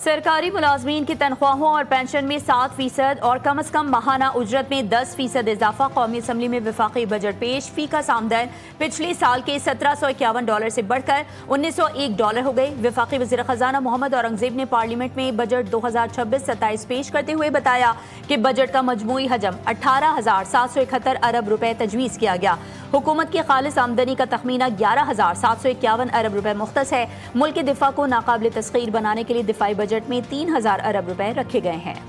सरकारी मुलाजमीन की तनख्वाहों और पेंशन में 7% और कम अज कम माहाना उजरत में 10% इजाफा। कौमी असम्बली में वफाकी बजट पेश। फी का आमदन पिछले साल के $1751 से बढ़कर $1901 हो गई। वफाकी वज़ीर ख़जाना मोहम्मद औरंगज़ेब ने पार्लियामेंट में बजट 2026-27 पेश करते हुए बताया कि बजट का मजमूई हजम 18,771 अरब रुपए तजवीज़ किया गया। हुकूमत की खालिस आमदनी का तखमीना 11,751 अरब रुपए मुख्तस है। मुल्क के दिफा को नाकाबिल तस्खीर बनाने के लिए दिफाई बजट में 3,000 अरब रुपए रखे गए हैं।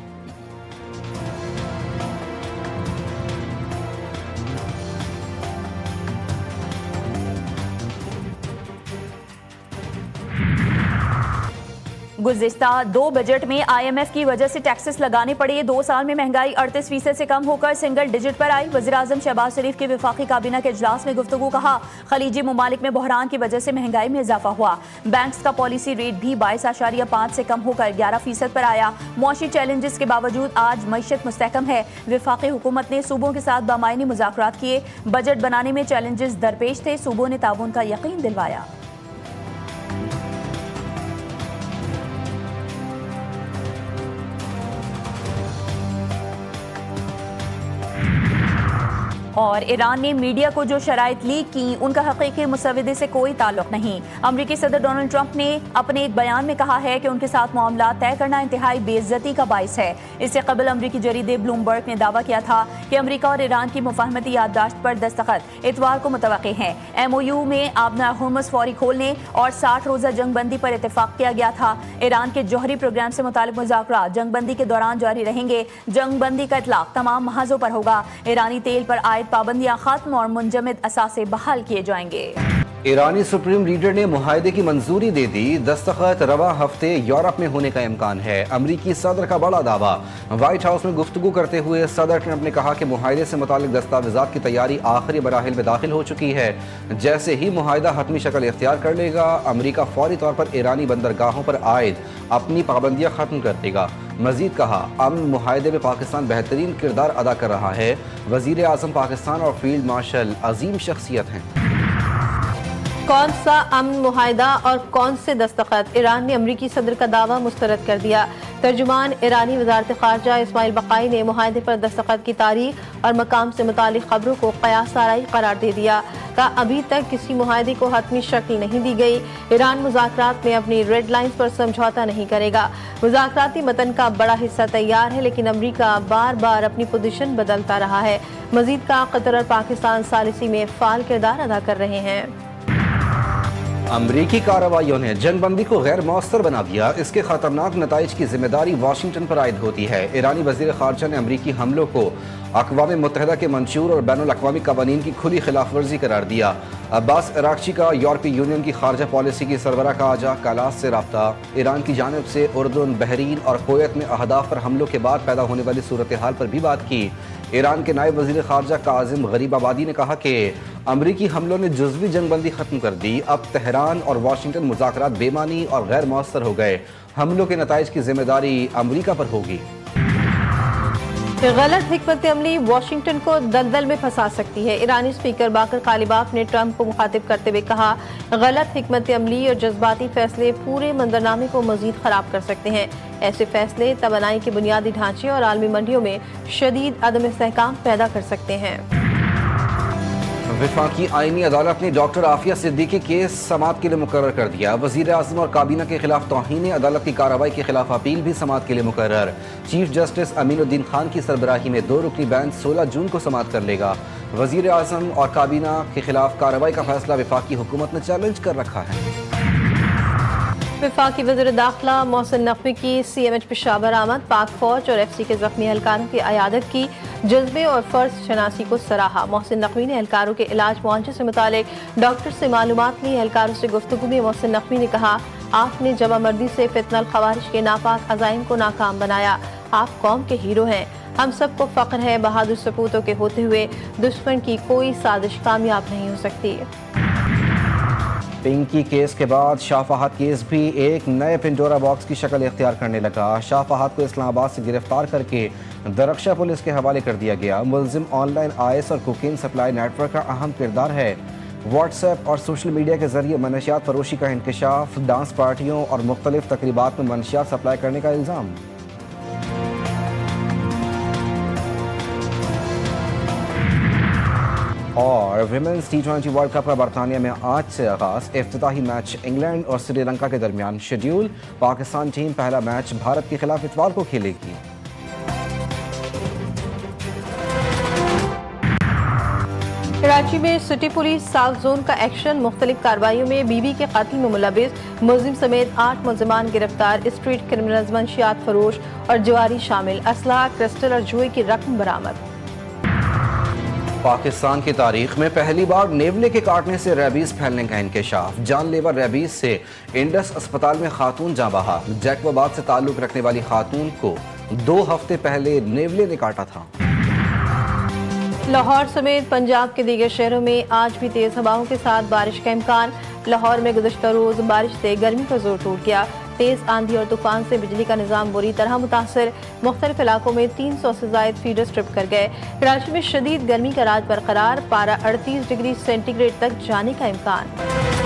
गुज़िस्ता 2 बजट में IMF की वजह से टैक्सेस लगाने पड़े। 2 साल में महंगाई 38% से कम होकर सिंगल डिजिट पर आई। वज़ीर आज़म शहबाज शरीफ के वफाकी काबीना के इजलास में गुफ्तगू। कहा, खलीजी ममालिक में बहरान की वजह से महंगाई में इजाफा हुआ। बैंक्स का पॉलिसी रेट भी 22.5 से कम होकर 11% पर आया। मुआशी चैलेंजेस के बावजूद आज मईशत मुस्तहकम है। वफाकी हुकूमत ने सूबों के साथ बामायनी मुज़ाकरात किए। बजट बनाने में चैलेंजेस दरपेश थे। सूबों ने ताउन का यकीन दिलवाया। और ईरान ने मीडिया को जो शराइत लीक की उनका हकीकी मुसव्वदे से कोई ताल्लुक नहीं। अमरीकी सदर डोनाल्ड ट्रंप ने अपने एक बयान में कहा है कि उनके साथ मामला तय करना इंतहाई बेइज्जती का बाइस है। इससे कबल अमरीकी जरीदे ब्लूमबर्ग ने दावा किया था कि अमरीका और ईरान की मुफाहमती याददाश्त पर दस्तखत इतवार को मुतवक्के हैं। MOU में आबना हुर्मुज़ फौरी खोलने और 60 रोज़ा जंगबंदी पर इतफाक किया गया था। ईरान के जौहरी प्रोग्राम से मुतालिक मुज़ाकरात जंगबंदी के दौरान जारी रहेंगे। जंगबंदी का इतलाक तमाम महाजों पर होगा। ईरानी तेल पर आयद पाबंदियां खत्म और मुंजमद असासे बहाल किए जाएंगे। ईरानी सुप्रीम लीडर ने मुआहदे की मंजूरी दे दी। दस्तखत रवा हफ्ते यूरोप में होने का इम्कान है। अमरीकी सदर का बड़ा दावा। व्हाइट हाउस में गुफ्तगू करते हुए सदर ट्रंप ने कहा कि मुआहदे से मुतालिक दस्तावेजात की तैयारी आखिरी मराहिल में दाखिल हो चुकी है। जैसे ही मुआहदा हतमी शक्ल इख्तियार कर लेगा, अमरीका फौरी तौर पर ईरानी बंदरगाहों पर आयद अपनी पाबंदियां खत्म कर देगा। मजीद कहा, अमन मुआहदे में पाकिस्तान बेहतरीन किरदार अदा कर रहा है। वजीर आज़म पाकिस्तान और फील्ड मार्शल अजीम शख्सियत हैं। कौन सा अमन मुआहदा और कौन से दस्तखत? ईरान ने अमरीकी सदर का दावा मुस्तरद कर दिया। तर्जुमान ईरानी वजारत खारजा इस्माइल बकाई ने मुआहदे पर दस्तखत की तारीख और मकाम से मुतालिक खबरों को कयास आराई करार दे दिया। का अभी तक किसी मुआहदे को हतमी शक्ल नहीं दी गई। ईरान मुज़ाकरात में अपनी रेड लाइन्स पर समझौता नहीं करेगा। मुज़ाकराती मतन का बड़ा हिस्सा तैयार है, लेकिन अमरीका बार बार अपनी पोजीशन बदलता रहा है। मजीद का कतर और पाकिस्तान सालिसी में फाल किरदार अदा कर रहे हैं। अमरीकी कार्रवाइयों ने जंगबंदी को गैर मौसर बना दिया। इसके खतरनाक नताइज की जिम्मेदारी वाशिंगटन पर आयद होती है। ईरानी वजीर खारजा ने अमरीकी हमलों को अक़वाम मुत्तहिदा के मंशूर और बैनुल अक़वामी क़वानीन की खुली खिलाफ वर्जी करार दिया। अब्बास अराग़ची का यूरोपीय यूनियन की खारजा पॉलिसी की सरबराह का आजा कालास से रब्ता। ईरान की जानिब से उर्दून, बहरीन और कुवैत में अहदाफ पर हमलों के बाद पैदा होने वाली सूरत हाल पर भी बात की। ईरान के नायब वज़ीर खारजा काज़िम गरीबाबादी ने कहा कि अमरीकी हमलों ने जुज़वी जंगबंदी खत्म कर दी। अब तेहरान और वाशिंगटन मुज़ाकरात बेमानी और गैर मौसर हो गए। हमलों के नताइज की जिम्मेदारी अमरीका पर होगी। गलत हिकमत अमली वाशिंगटन को दलदल में फंसा सकती है। ईरानी स्पीकर बाकर कालिबाफ ने ट्रंप को मुखातिब करते हुए कहा, गलत हिकमत अमली और जज्बाती फैसले पूरे मंजरनामे को मजीद खराब कर सकते हैं। ऐसे फैसले तवानाई के बुनियादी ढांचे और आलमी मंडियों में शदीद अदम इस्तेहकाम पैदा कर सकते हैं। वफाकी आईनी अदालत ने डॉक्टर आफिया सिद्दीकी केस समाअत के लिए मुकर्रर कर दिया। वज़ीर आज़म और काबीना के खिलाफ तौहीन अदालत की कार्रवाई के खिलाफ अपील भी समाअत के लिए मुकर्रर। चीफ जस्टिस अमीनुद्दीन खान की सरबराही में 2 रुकनी बेंच 16 जून को समाअत कर लेगा। वज़ीर आज़म और काबीना के खिलाफ कार्रवाई का फैसला वफाकी हुकूमत ने चैलेंज कर रखा है। वफाकी वज़ीर दाखिला मोहसिन नकवी की CMH पेशावर आमद। पाक फौज और FC के जख्मी एहलकारों की अयादत की। जज्बे और फ़र्ज शनासी को सराहा। मोहसिन नकवी ने एहलकारों के इलाज मुआवजे से मुतालिक डॉक्टर से मालूमात ली। एहलकारों से गुफ्तगू में मोहसिन नकवी ने कहा, आपने जमा मर्दी से फितनल खवारिज के नापाक अज़ाइम को नाकाम बनाया। आप कौम के हीरो हैं। हम सबको फ़ख्र है, बहादुर सपूतों के होते हुए दुश्मन की कोई साजिश कामयाब नहीं हो सकती। पिंकी केस के बाद शाह फहद केस भी एक नए पिंडोरा बॉक्स की शक्ल इख्तियार करने लगा। शाह फहद को इस्लामाबाद से गिरफ्तार करके दरख्शा पुलिस के हवाले कर दिया गया। मुलजिम ऑनलाइन आईएस और कोकीन सप्लाई नेटवर्क का अहम किरदार है। व्हाट्सएप और सोशल मीडिया के जरिए मनशियात फरोशी का इंकशाफ, डांस पार्टियों और मुख्तलिफ तकरीबात में मनशियात सप्लाई करने का इल्ज़ाम। और विमेंस T20 वर्ल्ड कप का बरतानिया में आज से आगाज। इफ्तिताही मैच इंग्लैंड और श्रीलंका के दरमियान शेड्यूल। पाकिस्तान टीम पहला मैच भारत के खिलाफ इतवार को खेलेगी। कराची में सिटी पुलिस साउथ जोन का एक्शन। मुख्तलिफ कार्रवाइयों में बीबी के कत्ल में मुलविस मुलजिम समेत 8 मुलजिमान गिरफ्तार। स्ट्रीट क्रिमिनल्स, मंशियात फरोश और जवारी शामिल। असला, क्रिस्टल और जुए की रकम बरामद। पाकिस्तान की तारीख में पहली बार नेवले के काटने से रेबीज फैलने का इंकशाफ। जानलेवा रेबीज से इंडस अस्पताल में खातून जाँ बहा। जैकबाबाद से ताल्लुक रखने वाली खातून को 2 हफ्ते पहले नेवले ने काटा था। लाहौर समेत पंजाब के दीगर शहरों में आज भी तेज हवाओं के साथ बारिश का इम्कान। लाहौर में गुज़श्ता रोज बारिश से गर्मी का जोर टूट गया। तेज आंधी और तूफान से बिजली का निज़ाम बुरी तरह मुतासर। मुख्तलिफ इलाकों में 300 से ज़ायद फीडर्स ट्रिप कर गए। कराची में शदीद गर्मी का राज बरकरार। पारा 38 डिग्री सेंटीग्रेड तक जाने का इम्कान।